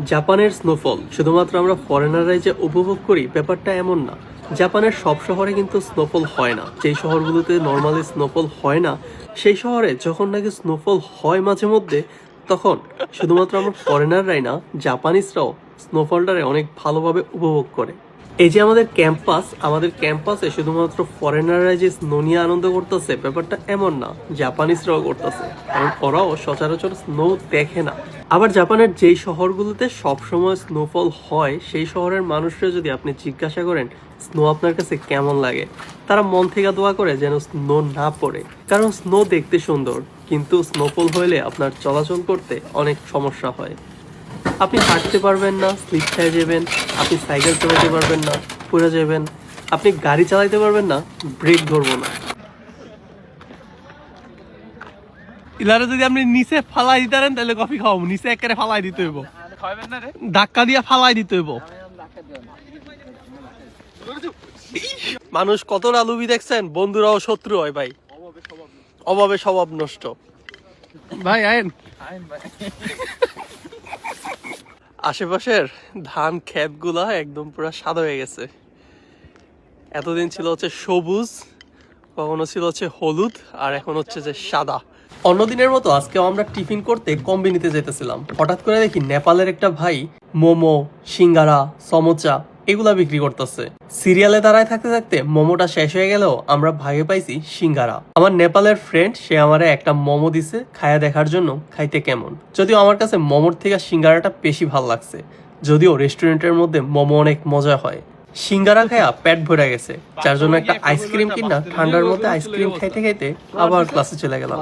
জাপানের স্নোফল শুধুমাত্র আমরা ফরেনাররাই যে উপভোগ করি ব্যাপারটা এমন না। জাপানের সব শহরে কিন্তু স্নোফল হয় না। যেই শহরগুলোতে নর্মালি স্নোফল হয় না সেই শহরে যখন নাকি স্নোফল হয় মাঝে মধ্যে, তখন শুধুমাত্র আমরা ফরেনাররাই না, জাপানিজরাও স্নোফলটারে অনেক ভালোভাবে উপভোগ করে। এই যে আমাদের ক্যাম্পাসে শুধুমাত্র ফরেনাররা যে স্নো নিয়ে আনন্দ করতেছে ব্যাপারটা এমন না, জাপানিজরাও করতেছে, কারণ ওরাও সচরাচর স্নো দেখে না। আবার জাপানের যেই শহরগুলোতে সবসময় স্নোফল হয় সেই শহরের মানুষরা যদি আপনি জিজ্ঞাসা করেন স্নো আপনার কাছে কেমন লাগে, তারা মন থেকে দোয়া করে যেন স্নো না পড়ে, কারণ স্নো দেখতে সুন্দর কিন্তু স্নোফল হইলে আপনার চলাচল করতে অনেক সমস্যা হয়। আপনি হাঁটতে পারবেন না, স্লিপ খেয়ে যাবেন। আপনি সাইকেল চালাতে পারবেন না, পড়ে যাবেন। আপনি গাড়ি চালাতে পারবেন না, ব্রেক ধরবো না। ইলারে যদি আপনি নিচে ফালাই দিতে পারেন তাহলে কফি খাওয়াবো, নিচে একেবারে ফালাই দিতে হইব, ধাক্কা দিয়ে ফালাই দিতে হইব। মানুষ কত লালুবি দেখছেন, বন্ধুরাও শত্রু হয় ভাই, অভাবে স্বভাব নষ্ট। ভাই আইন আশেপাশের ধান ক্ষেত গুলা একদম পুরো সাদা হয়ে গেছে। এতদিন ছিল হচ্ছে সবুজ, কখনো ছিল হচ্ছে হলুদ, আর এখন হচ্ছে যে সাদা। অন্যদিনের মতো আজকেও আমরা টিফিন করতে কম্বিনিতে যেতেছিলাম। হঠাৎ করে দেখি নেপালের একটা ভাই মোমো, সিঙ্গারা, সমোচা এগুলা বিক্রি করতেছে। সিরিয়ালে দাঁড়ায় থাকতে থাকতে মোমোটা শেষ হয়ে গেলেও আমরা ভাগে পাইছি সিঙ্গারা। আমার নেপালের ফ্রেন্ড সে আমারে একটা মোমো দিছে খায়া দেখার জন্য খাইতে কেমন। যদিও আমার কাছে মোমোর থেকে সিঙ্গারাটা বেশি ভালো লাগছে, যদিও রেস্টুরেন্টের মধ্যে মোমো অনেক মজা হয়। সিঙ্গারা খায়া পেট ভরে গেছে, যার জন্য একটা আইসক্রিম কিনা ঠান্ডার মধ্যে আইসক্রিম খাইতে খাইতে আবার ক্লাসে চলে গেলাম।